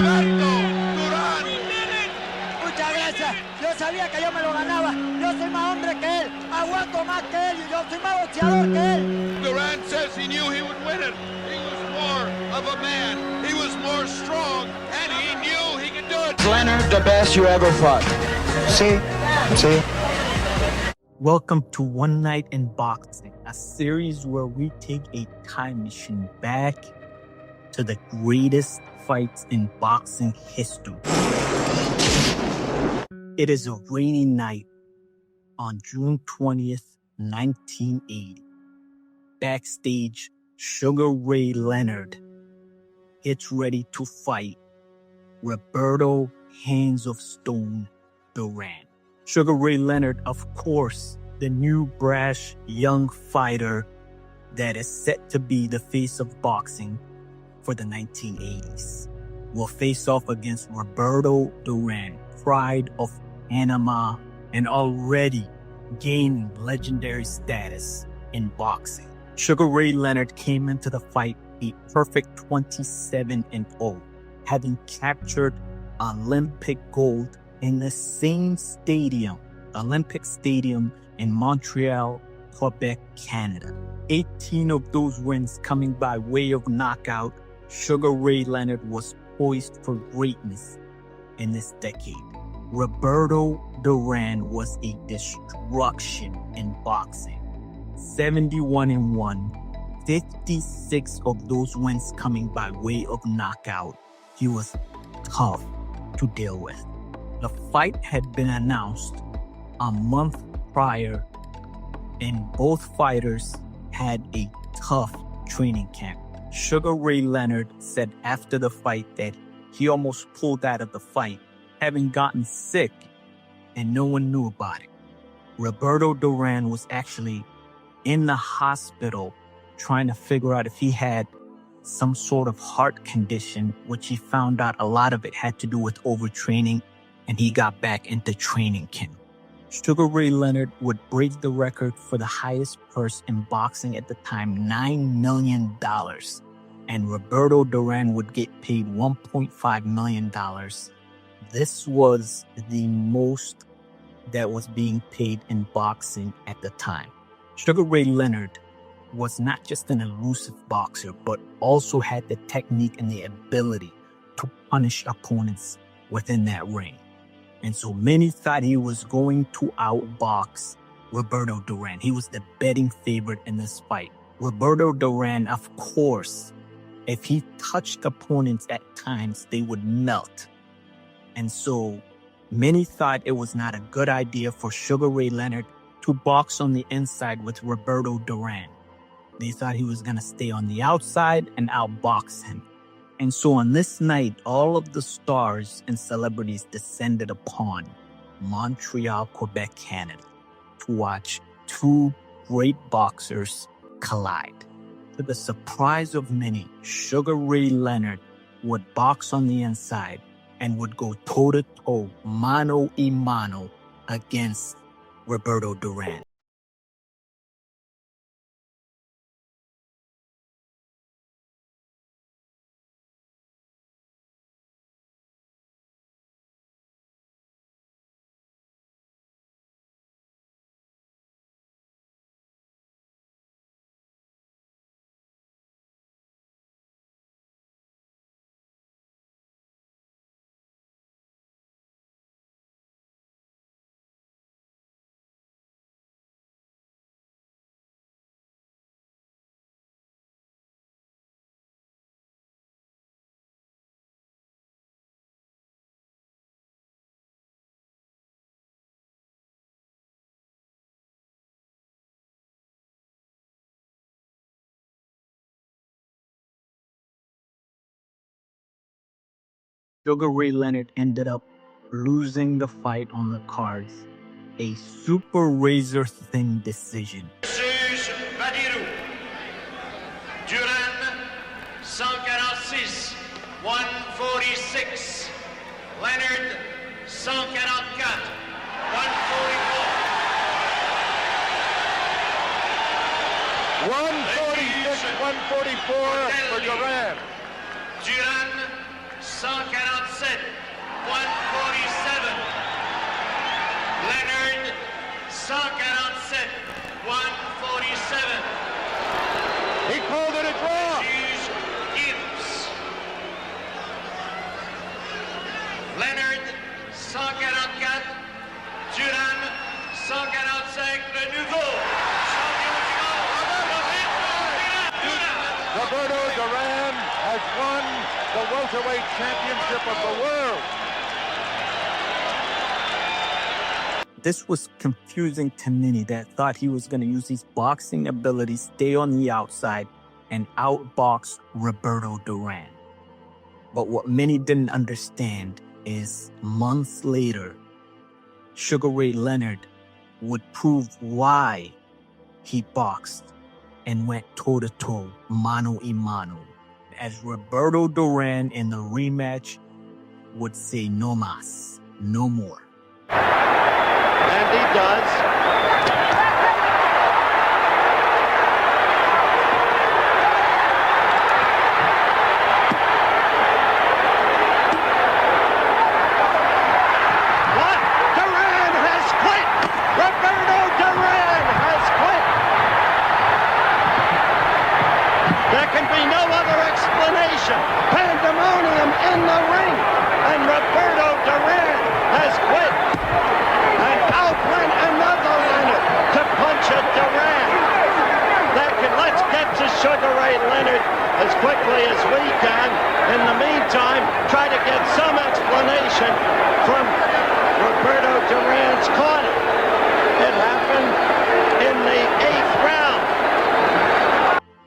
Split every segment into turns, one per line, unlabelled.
Alberto Durán.
Muchas gracias. Yo sabía que yo me lo ganaba. Yo soy más hombre que él. Aguanto más que él y yo soy más boxeador que él.
Durán says he knew he would win it. He was more of a man. He was more strong, and he knew he could do it.
Leonard, the best you ever fought. See?
Welcome to One Night in Boxing, a series where we take a time machine back to the greatest fights in boxing history. It is a rainy night on June 20th, 1980. Backstage, Sugar Ray Leonard gets ready to fight Roberto Hands of Stone Duran. Sugar Ray Leonard, of course, the new brash young fighter that is set to be the face of boxing for the 1980s, will face off against Roberto Duran, pride of Panama, and already gaining legendary status in boxing. Sugar Ray Leonard came into the fight a perfect 27-0, having captured Olympic gold in the same stadium, Olympic Stadium in Montreal, Quebec, Canada. 18 of those wins coming by way of knockout. Sugar Ray Leonard was poised for greatness in this decade. Roberto Duran was a destruction in boxing. 71-1, 56 of those wins coming by way of knockout. He was tough to deal with. The fight had been announced a month prior, and both fighters had a tough training camp. Sugar Ray Leonard said after the fight that he almost pulled out of the fight, having gotten sick, and no one knew about it. Roberto Duran was actually in the hospital trying to figure out if he had some sort of heart condition, which he found out a lot of it had to do with overtraining, and he got back into training camp. Sugar Ray Leonard would break the record for the highest purse in boxing at the time, $9 million. And Roberto Duran would get paid $1.5 million. This was the most that was being paid in boxing at the time. Sugar Ray Leonard was not just an elusive boxer, but also had the technique and the ability to punish opponents within that ring. And so many thought he was going to outbox Roberto Duran. He was the betting favorite in this fight. Roberto Duran, of course, if he touched opponents at times, they would melt. And so many thought it was not a good idea for Sugar Ray Leonard to box on the inside with Roberto Duran. They thought he was going to stay on the outside and outbox him. And so on this night, all of the stars and celebrities descended upon Montreal, Quebec, Canada to watch two great boxers collide. To the surprise of many, Sugar Ray Leonard would box on the inside and would go toe-to-toe, mano-a-mano against Roberto Duran. Sugar Ray Leonard ended up losing the fight on the cards. A super razor-thin decision.
Juge Badirou. Duran, 146, 146. Leonard, 144, 144.
146, 144 for Duran.
Duran, 144.
set, 147. Leonard Sanker on set, 147.
He called it a draw.
Juge Gibbs. Leonard 144. Duran 145. Le nouveau champion du monde.
Roberto Duran has won the welterweight championship of the world.
This was confusing to many that thought he was going to use his boxing abilities, stay on the outside, and outbox Roberto Duran. But what many didn't understand is months later, Sugar Ray Leonard would prove why he boxed and went toe-to-toe, mano-a-mano, as Roberto Duran in the rematch would say no mas, no more.
And he does. What? Duran has quit! Roberto Duran has quit! There can be no other explanation. Pandemonium in the ring, and Roberto Duran has quit. And out went another Leonard to punch at Duran. Let's get to Sugar Ray Leonard as quickly as we can. In the meantime, try to get some explanation from Roberto Duran's corner. It happened in the 8th round.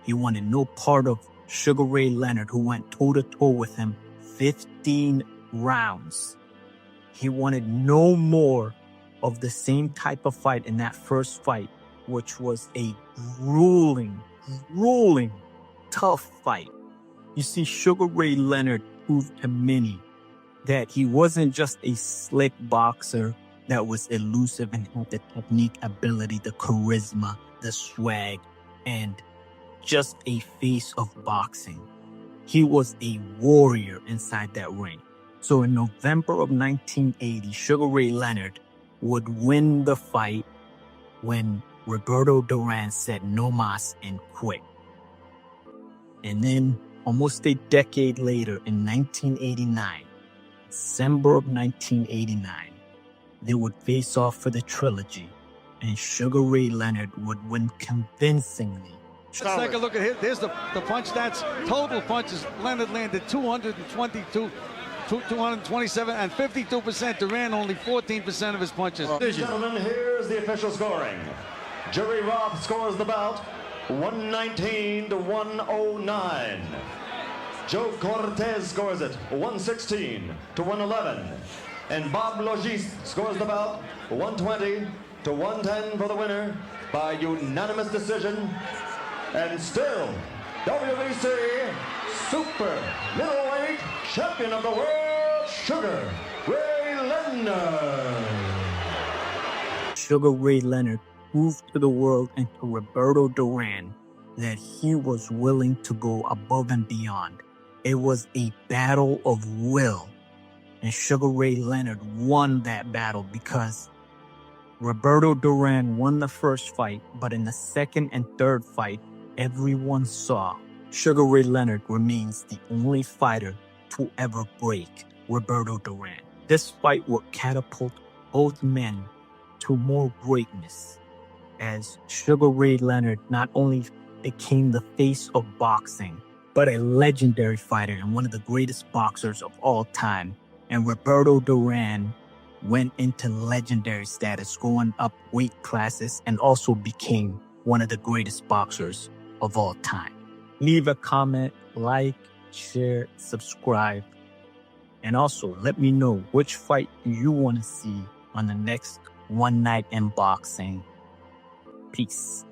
He wanted no part of Sugar Ray Leonard, who went toe-to-toe with him 15 rounds. He wanted no more of the same type of fight in that first fight, which was a grueling, tough fight. You see, Sugar Ray Leonard proved to many that he wasn't just a slick boxer that was elusive and had the technique, ability, the charisma, the swag, and just a face of boxing. He was a warrior inside that ring. So in November of 1980, Sugar Ray Leonard would win the fight when Roberto Duran said no mas and quit. And then almost a decade later, in 1989, December of 1989, they would face off for the trilogy, and Sugar Ray Leonard would win convincingly.
Let's take a look at it. There's the punch stats. Total punches. Leonard landed 222, 227, and 52%. Duran only 14% of his punches.
Ladies and gentlemen, here's the official scoring. Jerry Roth scores the bout 119 to 109. Joe Cortez scores it 116 to 111. And Bob Logis scores the bout 120 to 110 for the winner by unanimous decision. And still, WBC Super Middleweight Champion of the World, Sugar Ray Leonard.
Sugar Ray Leonard proved to the world and to Roberto Duran that he was willing to go above and beyond. It was a battle of will, and Sugar Ray Leonard won that battle because Roberto Duran won the first fight, but in the second and third fight, everyone saw Sugar Ray Leonard remains the only fighter to ever break Roberto Duran. This fight would catapult both men to more greatness, as Sugar Ray Leonard not only became the face of boxing, but a legendary fighter and one of the greatest boxers of all time. And Roberto Duran went into legendary status, going up weight classes, and also became one of the greatest boxers of all time. Leave a comment, like, share, subscribe, and also let me know which fight you want to see on the next One Night in Boxing. Peace.